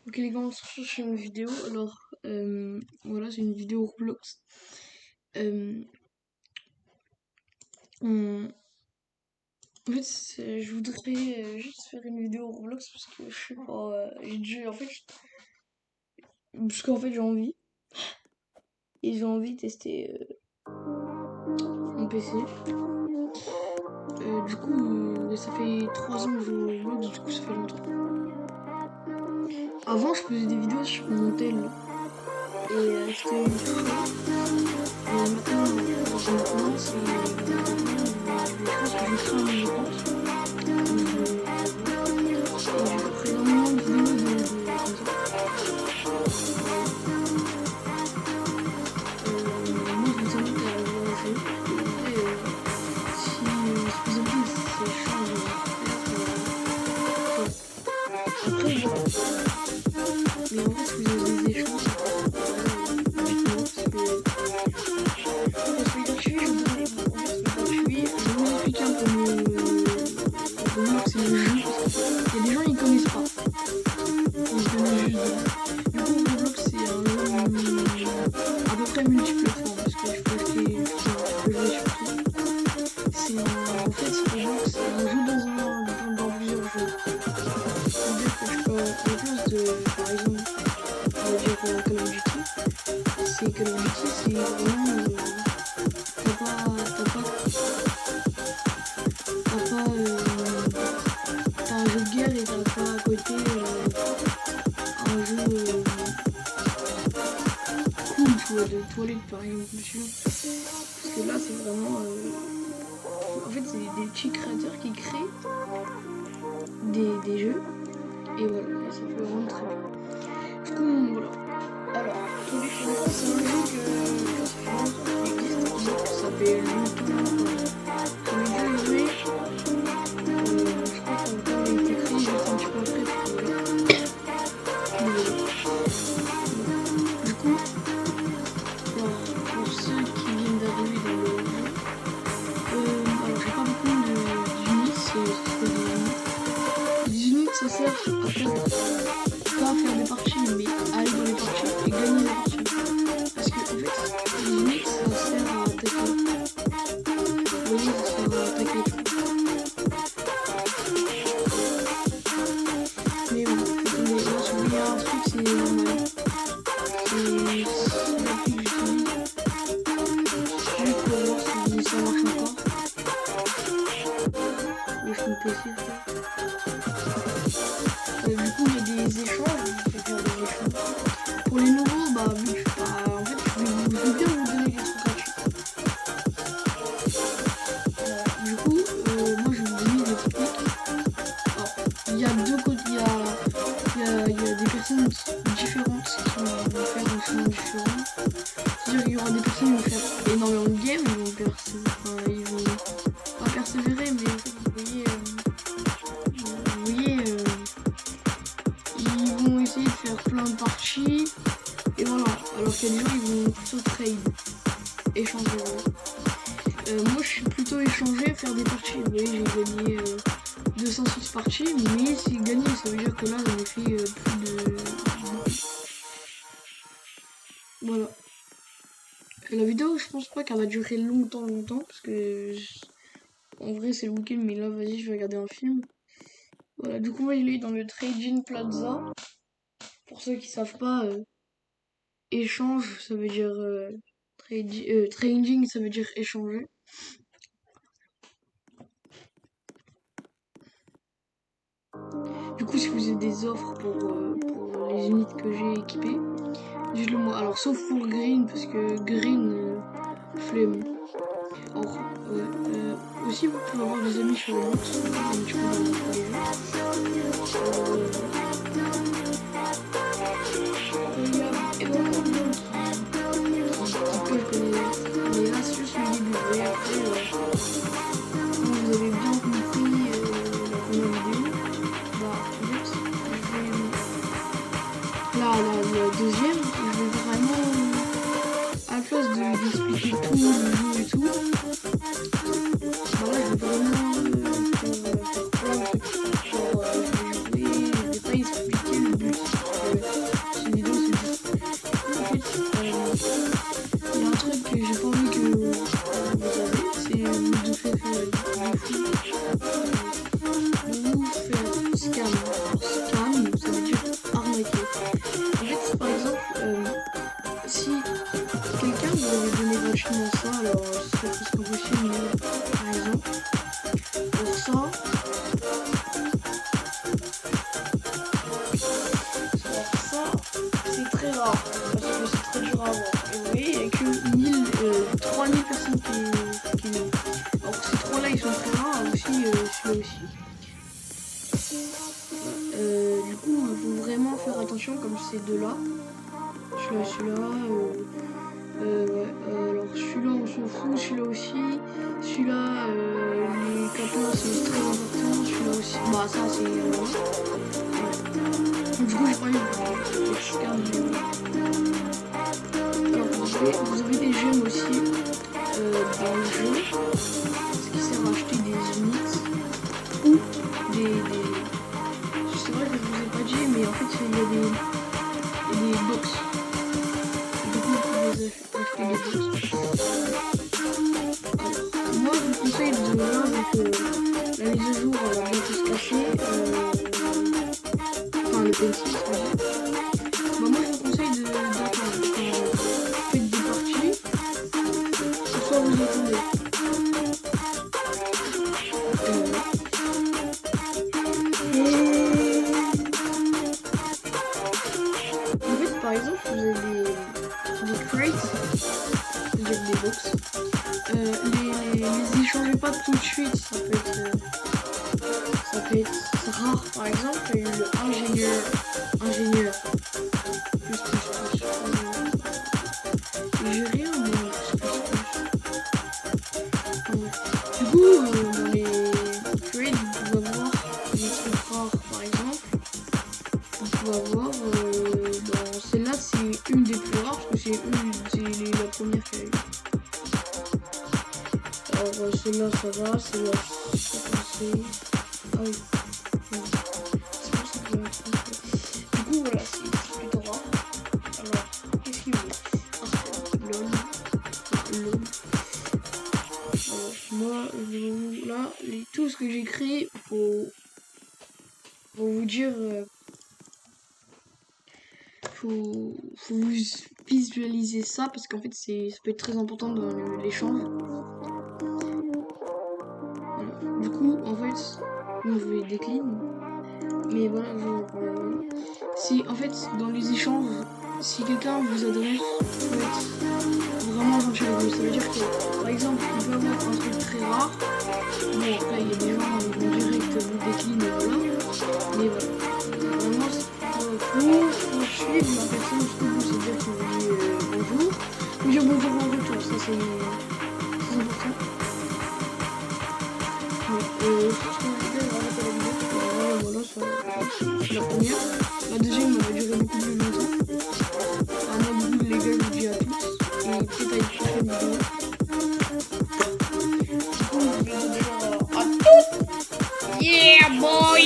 Ok les gars, on se retrouve sur une vidéo. Alors voilà, c'est une vidéo Roblox. On- En fait, je voudrais juste faire une vidéo Roblox parce que je sais pas, parce qu'en fait j'ai envie et j'ai envie de tester mon PC. Du coup, ça fait 3 ans que je joue au Roblox, du coup ça fait longtemps. Avant, je faisais des vidéos sur mon tel et c'était chaud. Et maintenant, c'est des choses que je crée à mon compte. Et je ferai énormément de vidéos comme ça. Moi, je vous invite à jouer au jeu. Si vous avez ces échanges après, voilà. Mais en fait, si vous avez des échanges, dites-moi parce que gratuit, je vous donne gratuit. Je vais vous expliquer un peu le Roblox et le jeu parce qu'il y a des gens ils connaissent pas. Donc, je donne juste du coup, Roblox c'est un jeu à peu près multiplateforme parce que je peux acheter, je peux jouer sur tout. En fait, Roblox c'est un jeu dans plusieurs jeux. C'est-à-dire que je peux, à la place de, par exemple, on va dire Call of Duty, c'est Call of Duty, c'est vraiment, t'as un jeu de guerre et t'as pas à côté un jeu cool, tu vois, de toilette par exemple, monsieur. Parce que là, c'est vraiment. En fait, c'est des petits créateurs qui créent des jeux. Et voilà, et ça peut rendre très bien. Du coup, voilà. Alors, Toilet Chinois, c'est un jeu que ça fait longtemps qu'il existe. Donc, ça fait longtemps que le jeu est joué. Je crois quand il a été créé, juste un petit peu après. Du coup, pour ceux qui viennent d'arriver dans le jeu, alors j'ai pas beaucoup d'units, des units ça sert à faire, pas à faire des parties, mais à aller dans les parties et gagner les parties. Parce que en fait, les units ça sert à attaquer. Vous voyez, ça sert à attaquer. Mais bon, là, il y a un truc, c'est normal. C'est l'appli que j'utilise juste pour voir si ça marche encore. Et je me PC, du coup, il y a des échanges, je vais faire des échanges. Pour les nouveaux, bah, vu que en fait, je veux bien vous donner des trucs gratuits. Du coup, moi, je vais vous donner des techniques. Alors, il y a deux côtés, il y a des personnes différentes qui vont faire un chemin différent. C'est-à-dire qu'il y aura des personnes qui vont faire énormément de games, ils vont pas persévérer, mais en fait, vous voyez ils vont essayer de faire plein de parties, et voilà. Alors qu'il y a des gens, ils vont plutôt trade, échanger. Moi, je suis plutôt échanger, faire des parties. Vous voyez, j'ai gagné 206 parties, mais si gagné, ça veut dire que là, j'en ai fait plus de... Voilà. La vidéo, je pense pas qu'elle va durer longtemps, parce que en vrai, c'est le week-end, mais là, vas-y, je vais regarder un film. Voilà, du coup, moi, il est dans le Trading Plaza. Pour ceux qui savent pas, échange, ça veut dire trading, ça veut dire échanger. Du coup, si vous avez des offres pour les unités que j'ai équipées, dites-le moi. Alors, sauf pour Green, parce que Green, flemme. Alors, aussi, vous pouvez avoir des amis sur le box, un petit peu dans les jeux. Il y a énormément de gens qui peuvent connaître, mais là, c'est juste le début. Et après, quand vous avez bien compris la première vidéo, bah, en fait, la deuxième, je vais vraiment, à la place d'expliquer tout le jeu et tout, bah là, je vais vraiment faire plein de trucs. Genre, je vais jouer, je vais pas expliquer le but. rare. Parce que c'est très dur à avoir. Et vous voyez, il n'y a que 3000 personnes qui l'ont. Alors que ces trois-là, ils sont très rares. Aussi, celui-là aussi. Du coup, il faut vraiment faire attention comme ces deux-là. Celui-là. Alors celui-là, on s'en fout. Celui-là aussi. Celui-là, les capteurs, c'est très important. Celui-là aussi. Bah, ça, c'est. Ouais. Du coup, j'ai pas eu. Je garde les. Alors, vous avez des gemmes aussi dans le jeu. Ce qui sert à acheter des units ou des. C'est vrai que je vous ai pas dit, mais en fait, il y a des box. Du coup, vous pouvez acheter des box. Moi, je vous conseille de là, avec la mise à jour, la bientôt se cacher. Enfin, le P6, bah, moi, je vous conseille d'attendre. Faites des parties. Soit vous attendez. En fait, par exemple, vous avez des crates, c'est-à-dire des box. Les échangez pas tout de suite, ça peut être rare. Par exemple, il y a eu le ingénieur. Plus. J'ai rien, mais du coup, dans les trades, vous pouvez avoir des trucs rares, par exemple. Vous pouvez avoir, dans celle-là, c'est une des plus rares, parce que c'est la première qu'il y a eu. Alors, celle-là, ça va, celle-là, ça passé. Ah oui. C'est pour ça que j'avais trouvé. Du coup, voilà, c'est plutôt rare. Alors, qu'est-ce qu'il veut? LOL. Moi, là, tout ce que j'ai créé, pour vous dire, faut vous visualiser ça, parce qu'en fait, ça peut être très important dans l'échange. Voilà. Du coup, en fait, je vais décliner. Mais voilà, si en fait, dans les échanges, si quelqu'un vous adresse, faut être vraiment gentil avec lui. Ça veut dire que, par exemple, il peut avoir un truc très rare. Bon, après, il y a des gens qui vont direct vous décliner, voilà. Mais voilà. Vraiment, faut suivre la personne jusqu'au bout. C'est-à-dire que vous dites bonjour. Vous dire bonjour en retour, ça c'est important. Je pense que je vais arrêter la vidéo. Voilà, ça, c'est la première. La deuxième, elle va durer beaucoup plus longtemps. Un an de les gars, je vous dis à tous. Et peut-être à une prochaine vidéo. Du coup, je vais vous dire à toutes. Yeah, boy!